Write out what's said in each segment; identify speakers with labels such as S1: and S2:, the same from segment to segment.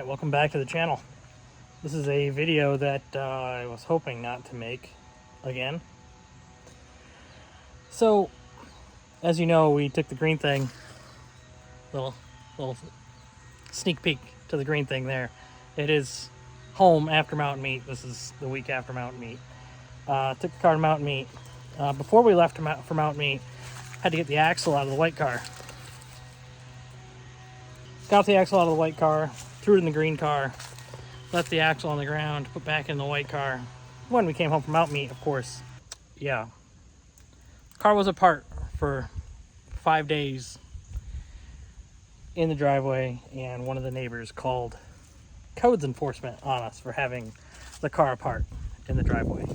S1: Alright, welcome back to the channel. This is a video that I was hoping not to make again. So, as you know, we took the green thing, little sneak peek to the green thing there. It is home after mountain meet. This is the week after mountain meet. Took the car to mountain meet. Before we left for mountain meet, had to get the axle out of the white car. Got the axle out of the white car, threw it in the green car, left the axle on the ground, put back in the white car. When we came home from mountain meet, of course, the car was apart for 5 days in the driveway, and one of the neighbors called codes enforcement on us for having the car apart in the driveway.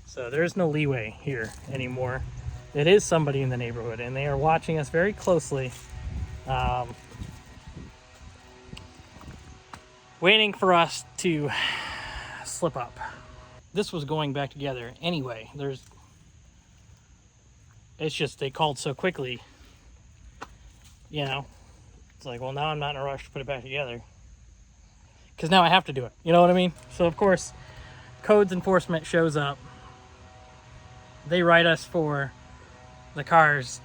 S1: So there's no leeway here anymore. It is somebody in the neighborhood, and they are watching us very closely, waiting for us to slip up. This was going back together anyway. It's just they called so quickly, you know. It's like, well, now I'm not in a rush to put it back together, because now I have to do it. You know what I mean? So, of course, codes enforcement shows up. They write us for the cars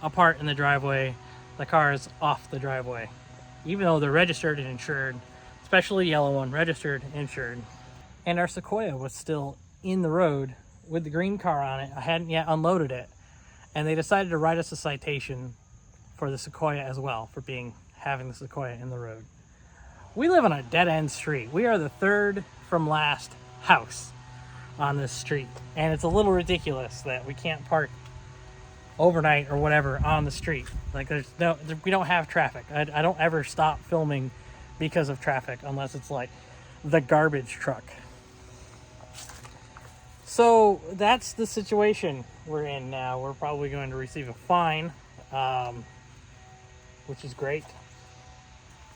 S1: apart in the driveway, the cars off the driveway. Even though they're registered and insured, especially the yellow one, registered, insured. And our Sequoia was still in the road with the green car on it. I hadn't yet unloaded it. And they decided to write us a citation for the Sequoia as well, for having the Sequoia in the road. We live on a dead-end street. We are the third from last house on this street. And it's a little ridiculous that we can't park overnight or whatever on the street. Like, we don't have traffic. I don't ever stop filming because of traffic unless it's like the garbage truck. So that's the situation we're in now. We're probably going to receive a fine, which is great.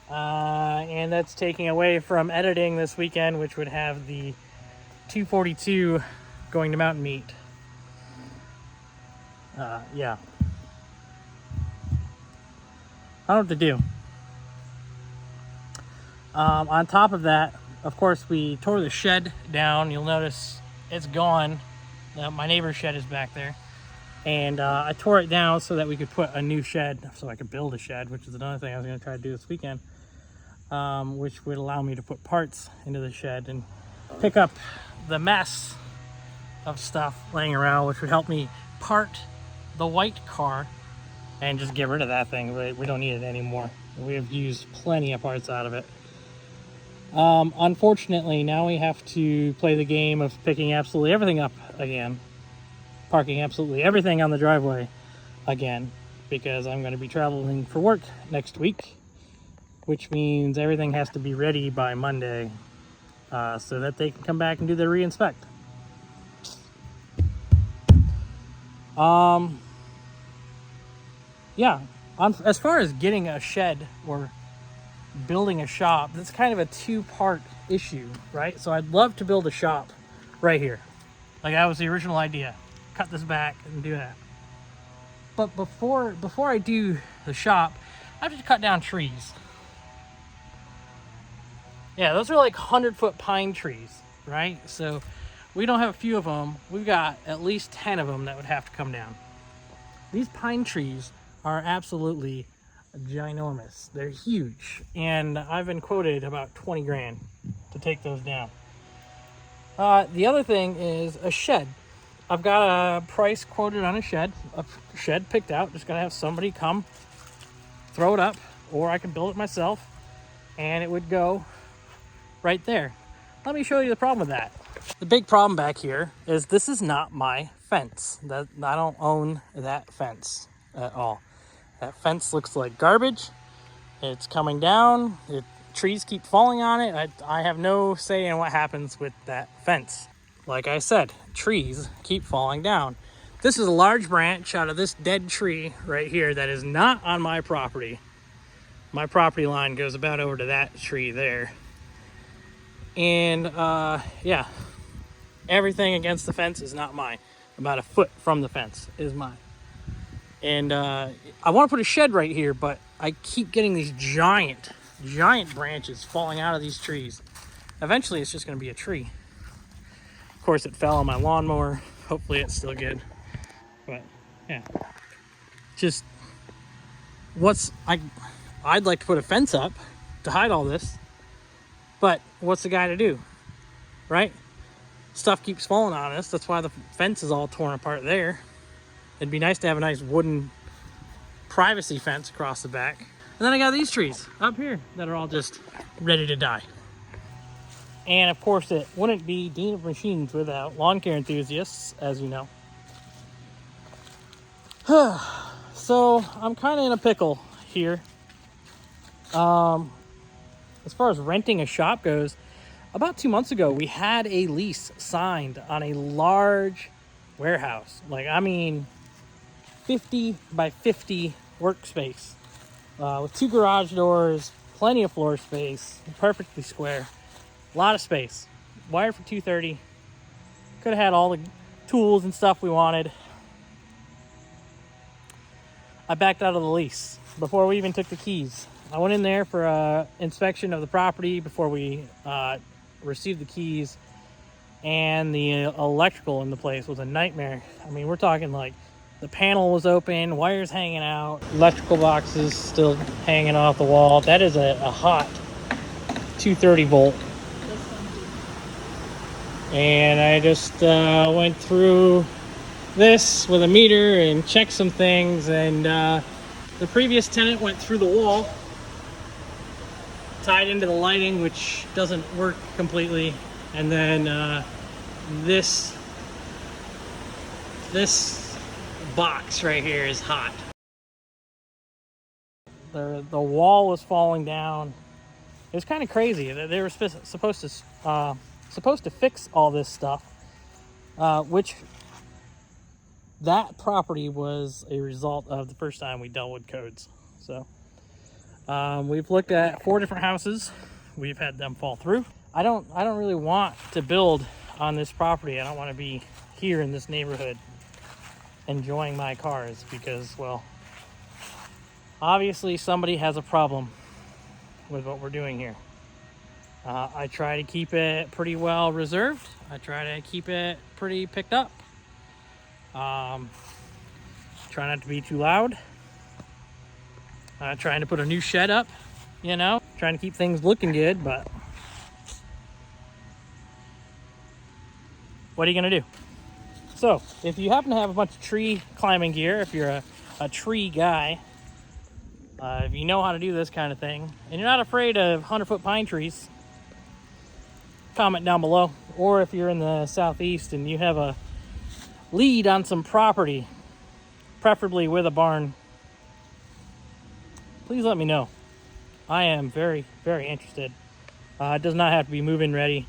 S1: And that's taking away from editing this weekend, which would have the 242 going to mountain meet. Yeah. I don't know what to do. On top of that, of course, we tore the shed down. You'll notice it's gone. My neighbor's shed is back there. And I tore it down so that we could put a new shed, so I could build a shed, which is another thing I was going to try to do this weekend, which would allow me to put parts into the shed and pick up the mess of stuff laying around, which would help me part the white car and just get rid of that thing. We don't need it anymore. We have used plenty of parts out of it. Unfortunately, now we have to play the game of picking absolutely everything up again, parking absolutely everything on the driveway again, because I'm going to be traveling for work next week, which means everything has to be ready by Monday, so that they can come back and do their re-inspect. As far as getting a shed or building a shop, that's kind of a two-part issue, right? So I'd love to build a shop right here. Like, that was the original idea. Cut this back and do that. But before I do the shop, I have to cut down trees. Yeah, those are like 100-foot pine trees, right? So we don't have a few of them. We've got at least 10 of them that would have to come down. These pine trees are absolutely ginormous. They're huge, and I've been quoted about 20 grand to take those down. The other thing is a shed. I've got a price quoted on a shed picked out. Just gotta have somebody come throw it up, or I can build it myself, and it would go right there. Let me show you the problem with that. The big problem back here is this is not my fence. I don't own that fence at all. That fence looks like garbage. It's coming down. Trees keep falling on it. I have no say in what happens with that fence. Like I said, trees keep falling down. This is a large branch out of this dead tree right here that is not on my property. My property line goes about over to that tree there. And everything against the fence is not mine. About a foot from the fence is mine. And I want to put a shed right here, but I keep getting these giant giant branches falling out of these trees. Eventually it's just going to be a tree. Of course, it fell on my lawnmower. Hopefully it's still good. But yeah, just I'd like to put a fence up to hide all this, but what's the guy to do, right? Stuff keeps falling on us. That's why the fence is all torn apart there. It'd be nice to have a nice wooden privacy fence across the back. And then I got these trees up here that are all just ready to die. And of course, it wouldn't be Dean of Machines without lawn care enthusiasts, as you know. So I'm kind of in a pickle here. As far as renting a shop goes, about 2 months ago, we had a lease signed on a large warehouse. Like, I mean, 50 by 50 workspace with 2 garage doors, plenty of floor space, perfectly square, a lot of space. Wired for 230. Could have had all the tools and stuff we wanted. I backed out of the lease before we even took the keys. I went in there for an inspection of the property before we received the keys, and the electrical in the place was a nightmare. I mean, we're talking like the panel was open, wires hanging out, electrical boxes still hanging off the wall. That is a hot 230 volt. And I just went through this with a meter and checked some things, and the previous tenant went through the wall, tied into the lighting, which doesn't work completely, and then this box right here is hot. The wall was falling down. It was kind of crazy. They were supposed to fix all this stuff, which that property was a result of the first time we dealt with codes. So we've looked at 4 different houses. We've had them fall through. I don't really want to build on this property. I don't want to be here in this neighborhood enjoying my cars because, well, obviously somebody has a problem with what we're doing here. I try to keep it pretty well reserved. I try to keep it pretty picked up. Try not to be too loud. Trying to put a new shed up, you know, trying to keep things looking good, but what are you gonna do? So if you happen to have a bunch of tree climbing gear, if you're a tree guy, if you know how to do this kind of thing, and you're not afraid of 100-foot pine trees, comment down below. Or if you're in the southeast and you have a lead on some property, preferably with a barn, please let me know. I am very, very interested. It does not have to be move-in ready.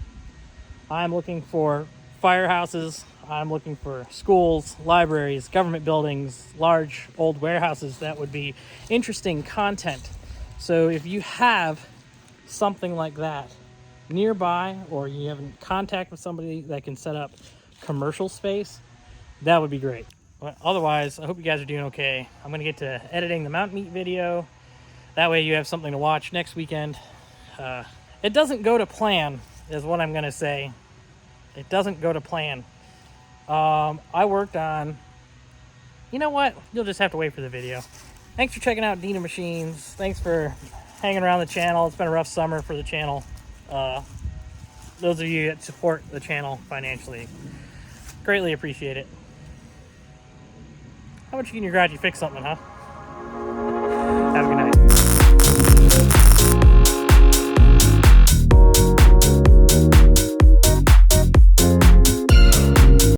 S1: I'm looking for firehouses. I'm looking for schools, libraries, government buildings, large old warehouses that would be interesting content. So if you have something like that nearby, or you have in contact with somebody that can set up commercial space, that would be great. But otherwise, I hope you guys are doing okay. I'm going to get to editing the mountain meat video. That way you have something to watch next weekend. It doesn't go to plan, is what I'm going to say. It doesn't go to plan. I worked on... You know what? You'll just have to wait for the video. Thanks for checking out Dean of Machines. Thanks for hanging around the channel. It's been a rough summer for the channel. Those of you that support the channel financially, greatly appreciate it. How much you get in your garage? You fix something, huh? Have a good night.